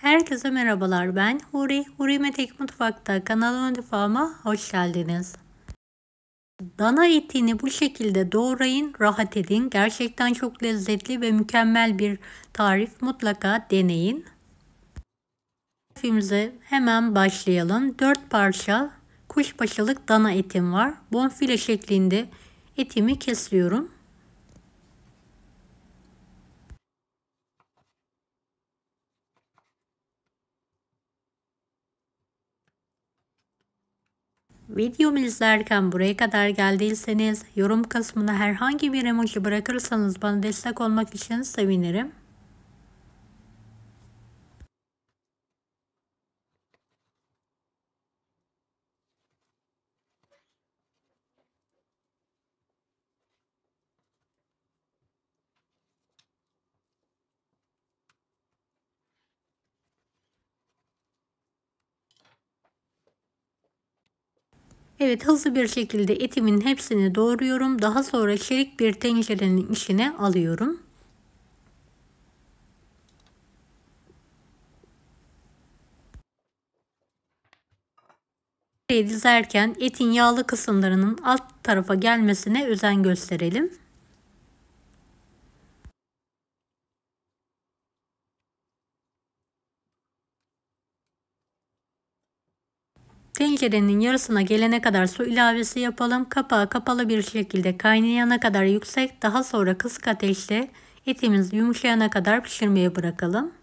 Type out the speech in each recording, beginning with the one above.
Herkese merhabalar, ben Huri. Huri Metek Mutfak'ta kanalıma mutfağıma hoş geldiniz. Dana etini bu şekilde doğrayın, rahat edin. Gerçekten çok lezzetli ve mükemmel bir tarif. Mutlaka deneyin. Tarifimize hemen başlayalım. 4 parça kuşbaşılık dana etim var. Bonfile şeklinde etimi kesiyorum. Videomu izlerken buraya kadar geldiyseniz yorum kısmına herhangi bir emoji bırakırsanız bana destek olmak için sevinirim. Evet, hızlı bir şekilde etimin hepsini doğruyorum. Daha sonra çelik bir tencerenin içine alıyorum. Dizerken etin yağlı kısımlarının alt tarafa gelmesine özen gösterelim. Tencerenin yarısına gelene kadar su ilavesi yapalım. Kapağı kapalı bir şekilde kaynayana kadar yüksek, daha sonra kısık ateşte etimiz yumuşayana kadar pişirmeye bırakalım.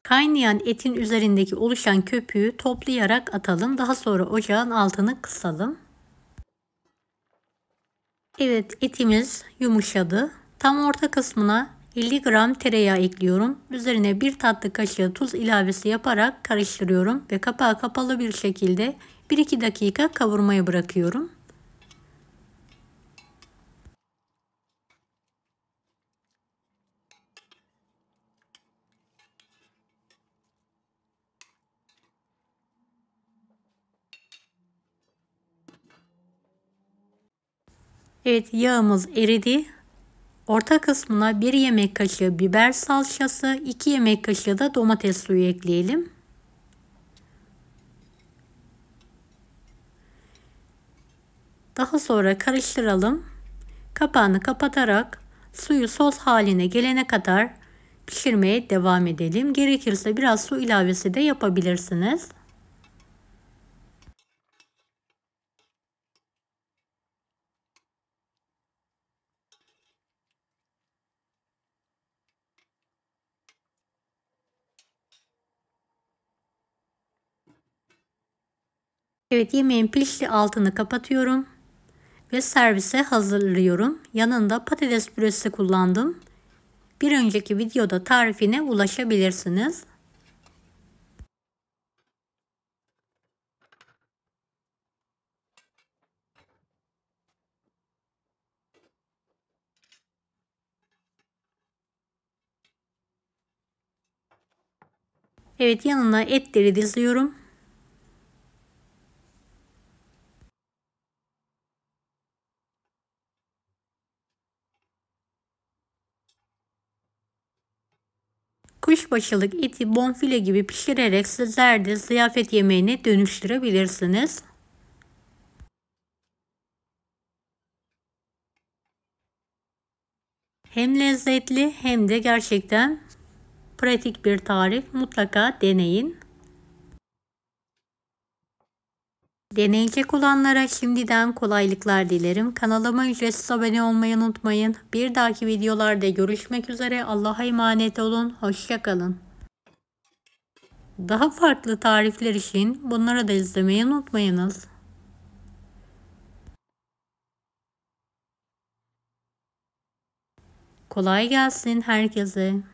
Kaynayan etin üzerindeki oluşan köpüğü toplayarak atalım. Daha sonra ocağın altını kısalım. Evet, etimiz yumuşadı. Tam orta kısmına 50 gram tereyağı ekliyorum. Üzerine 1 tatlı kaşığı tuz ilavesi yaparak karıştırıyorum ve kapağı kapalı bir şekilde 1-2 dakika kavurmaya bırakıyorum. Evet, yağımız eridi. Orta kısmına 1 yemek kaşığı biber salçası, 2 yemek kaşığı da domates suyu ekleyelim. Daha sonra karıştıralım. Kapağını kapatarak suyu sos haline gelene kadar pişirmeye devam edelim. Gerekirse biraz su ilavesi de yapabilirsiniz. Evet, yemeğin pişti, altını kapatıyorum ve servise hazırlıyorum. Yanında patates püresi kullandım. Bir önceki videoda tarifine ulaşabilirsiniz. Evet, yanına etleri diziyorum. Kuşbaşılık eti bonfile gibi pişirerek sizler de ziyafet yemeğine dönüştürebilirsiniz. Hem lezzetli hem de gerçekten pratik bir tarif. Mutlaka deneyin. Deneyecek olanlara şimdiden kolaylıklar dilerim. Kanalıma ücretsiz abone olmayı unutmayın. Bir dahaki videolarda görüşmek üzere. Allah'a emanet olun. Hoşça kalın. Daha farklı tarifler için bunları da izlemeyi unutmayınız. Kolay gelsin herkese.